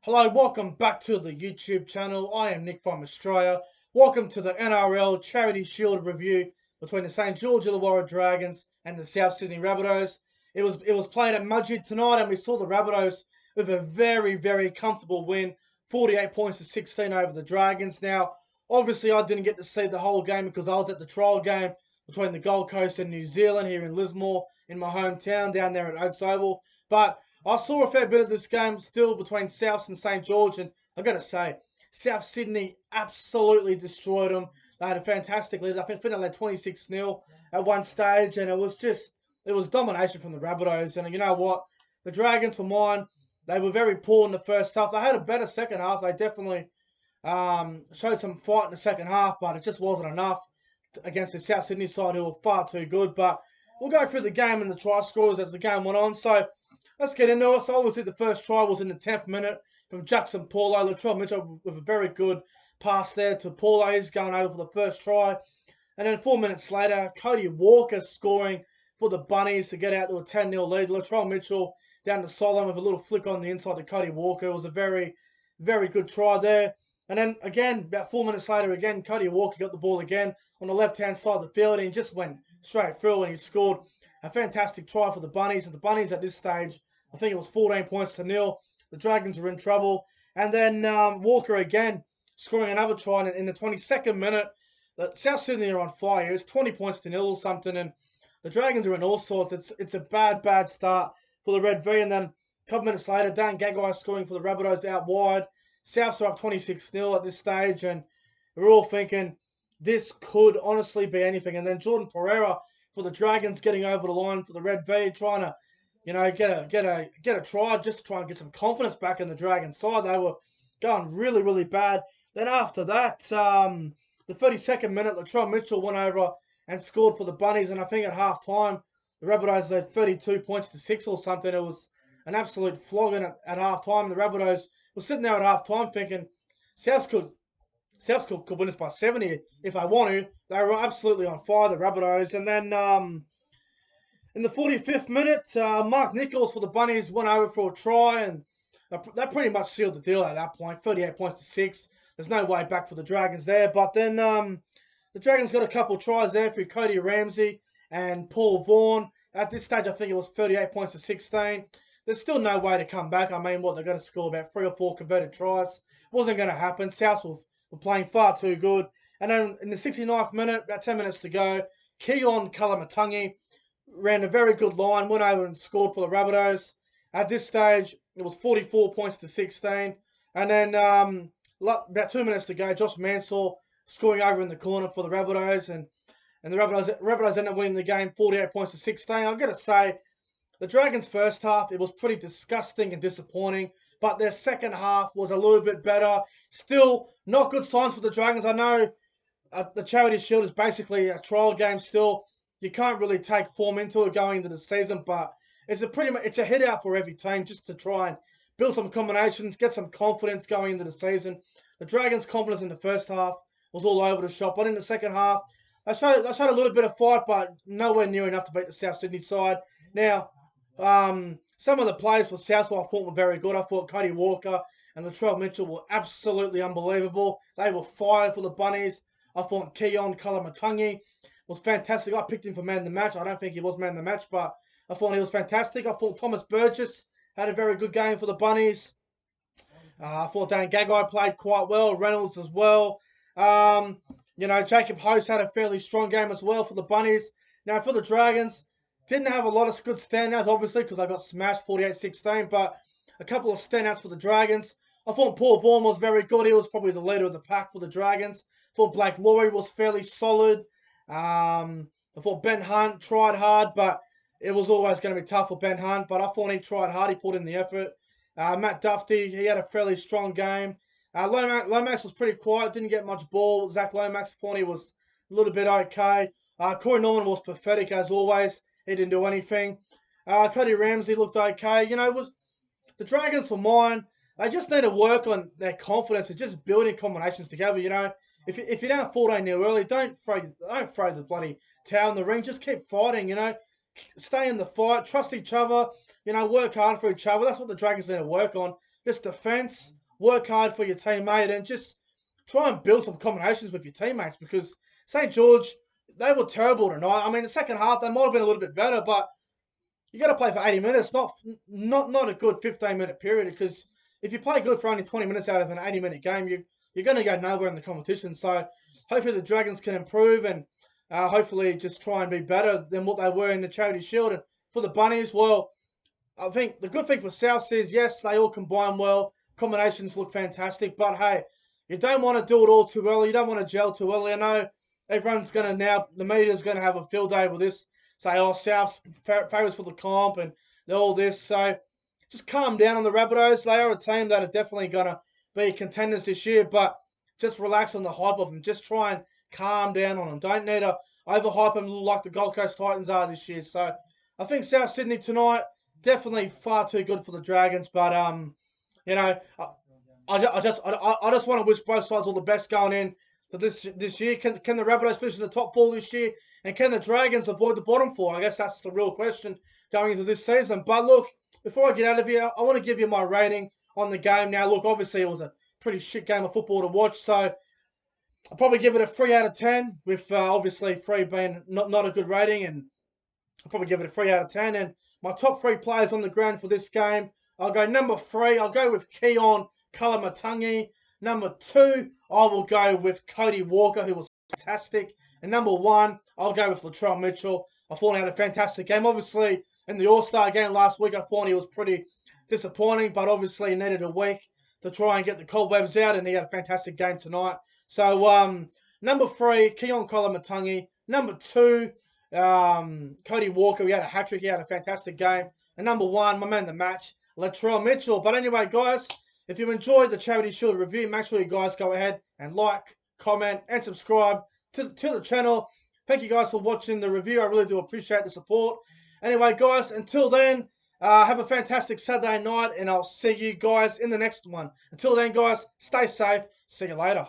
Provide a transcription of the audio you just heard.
Hello, welcome back to the YouTube channel. I am Nick from Australia. Welcome to the NRL Charity Shield review between the St. George Illawarra Dragons and the South Sydney Rabbitohs. It was played at Mudgee tonight, and we saw the Rabbitohs with a very comfortable win, 48 points to 16 over the Dragons. Now, obviously, I didn't get to see the whole game because I was at the trial game between the Gold Coast and New Zealand here in Lismore, in my hometown down there at Oaks Oval. But I saw a fair bit of this game still between Souths and St. George, and I've got to say, South Sydney absolutely destroyed them. They had a fantastic lead. I think they led 26-0 at one stage, and it was domination from the Rabbitohs. And you know what? The Dragons, for mine, they were very poor in the first half. They had a better second half. They definitely showed some fight in the second half, but it just wasn't enough against the South Sydney side, who were far too good. But we'll go through the game and the try scores as the game went on. So let's get into it. So obviously the first try was in the 10th minute from Jackson Paulo. Latrell Mitchell with a very good pass there to Paulo. He's going over for the first try. And then 4 minutes later, Cody Walker scoring for the Bunnies to get out to a 10-0 lead. Latrell Mitchell down the sideline with a little flick on the inside to Cody Walker. It was a very good try there. And then again, about 4 minutes later, again, Cody Walker got the ball again on the left-hand side of the field, and he just went straight through and he scored a fantastic try for the Bunnies. And the Bunnies at this stage, I think it was 14 points to 0. The Dragons were in trouble. And then Walker again scoring another try in the 22nd minute. South Sydney are on fire. It's 20 points to 0 or something. And the Dragons are in all sorts. It's a bad start for the Red V. And then a couple minutes later, Dan Gagai scoring for the Rabbitohs out wide. Souths are up 26-0 at this stage. And we're all thinking this could honestly be anything. And then Jordan Pereira for the Dragons getting over the line for the Red V, trying to get a try just to try and get some confidence back in the Dragons side. They were going really bad. Then after that, the 32nd minute, Latrell Mitchell went over and scored for the Bunnies. And I think at half time, the Rabbitohs had 32 points to 6 or something. It was an absolute flogging at half time. The Rabbitohs were sitting there at half time thinking Souths could win this by 70 if they want to. They were absolutely on fire, the Rabbitohs. And then in the 45th minute, Mark Nichols for the Bunnies went over for a try, and that pretty much sealed the deal at that point. 38 points to 6. There's no way back for the Dragons there. But then the Dragons got a couple of tries there through Cody Ramsey and Paul Vaughan. At this stage, I think it was 38 points to 16. There's still no way to come back. I mean, they're going to score about 3 or 4 converted tries. Wasn't going to happen. South were playing far too good. And then in the 69th minute, about 10 minutes to go, Keon Kalamatangi ran a very good line, went over and scored for the Rabbitohs. At this stage, it was 44 points to 16. And then about 2 minutes to go, Josh Mansell scoring over in the corner for the Rabbitohs. And the Rabbitohs ended up winning the game 48 points to 16. I've got to say, the Dragons' first half, it was pretty disgusting and disappointing. But their second half was a little bit better. Still, not good signs for the Dragons. I know the Charity Shield is basically a trial game still. You can't really take form into it going into the season, but it's a hit out for every team just to try and build some combinations, get some confidence going into the season. The Dragons' confidence in the first half was all over the shop, but in the second half, they showed a little bit of fight, but nowhere near enough to beat the South Sydney side. Now, some of the players for South I thought were very good. I thought Cody Walker and Latrell Mitchell were absolutely unbelievable. They were fired for the Bunnies. I thought Keon Kalamatangi was fantastic. I picked him for man of the match. I don't think he was man of the match, but I thought he was fantastic. I thought Thomas Burgess had a very good game for the Bunnies. I thought Dan Gagai played quite well. Reynolds as well. Jacob Host had a fairly strong game as well for the Bunnies. Now, for the Dragons, didn't have a lot of good standouts, obviously, because I got smashed 48-16, but a couple of standouts for the Dragons. I thought Paul Vaughan was very good. He was probably the leader of the pack for the Dragons. I thought Blake Laurie was fairly solid. I thought Ben Hunt tried hard, but it was always going to be tough for Ben Hunt. But I thought he tried hard. He put in the effort. Matt Duffy, he had a fairly strong game. Lomax was pretty quiet. Didn't get much ball. Zach Lomax, I thought he was a little bit okay. Corey Norman was pathetic as always. He didn't do anything. Cody Ramsey looked okay. The Dragons for mine. They just need to work on their confidence and just building combinations together. If you don't 14-0 early, don't throw the bloody towel in the ring. Just keep fighting. stay in the fight, trust each other, work hard for each other. That's what the Dragons need to work on. Just defence, work hard for your teammate, and just try and build some combinations with your teammates, because St. George, they were terrible tonight. I mean, the second half, they might have been a little bit better, but you got to play for 80 minutes, not a good 15-minute period, because if you play good for only 20 minutes out of an 80-minute game, you're going to go nowhere in the competition. So hopefully the Dragons can improve and hopefully just try and be better than what they were in the Charity Shield. And for the Bunnies, well, I think the good thing for South is, yes, they all combine well. Combinations look fantastic. But, hey, you don't want to do it all too early. You don't want to gel too early. I know everyone's going to now, the media's going to have a field day with this. Say, oh, South's favourites for the comp and all this. So just calm down on the Rabbitohs. They are a team that are definitely going to be contenders this year. But just relax on the hype of them. Just try and calm down on them. Don't need to overhype them like the Gold Coast Titans are this year. So I think South Sydney tonight, definitely far too good for the Dragons. But I just want to wish both sides all the best going in to this year. Can the Rabbitohs finish in the top 4 this year, and can the Dragons avoid the bottom 4? I guess that's the real question going into this season. But look, before I get out of here, I want to give you my rating on the game. Now, look, obviously it was a pretty shit game of football to watch, so I'll probably give it a 3 out of 10, with obviously 3 being not a good rating, and I'll probably give it a 3 out of 10. And my top 3 players on the ground for this game, I'll go number 3, I'll go with Keon Kalamatangi. Number 2, I will go with Cody Walker, who was fantastic. And number 1, I'll go with Latrell Mitchell. I thought he had a fantastic game. Obviously, in the All-Star game last week, I thought he was pretty disappointing, but obviously he needed a week to try and get the cobwebs out, and he had a fantastic game tonight. So, number 3, Keon Kalamatangi. Number 2, Cody Walker. He had a hat-trick. He had a fantastic game. And number 1, my man of the match, Latrell Mitchell. But anyway, guys, if you enjoyed the Charity Shield review, make sure you guys go ahead and like, comment, and subscribe to the channel. Thank you guys for watching the review. I really do appreciate the support. Anyway, guys, until then, have a fantastic Saturday night, and I'll see you guys in the next one. Until then, guys, stay safe. See you later.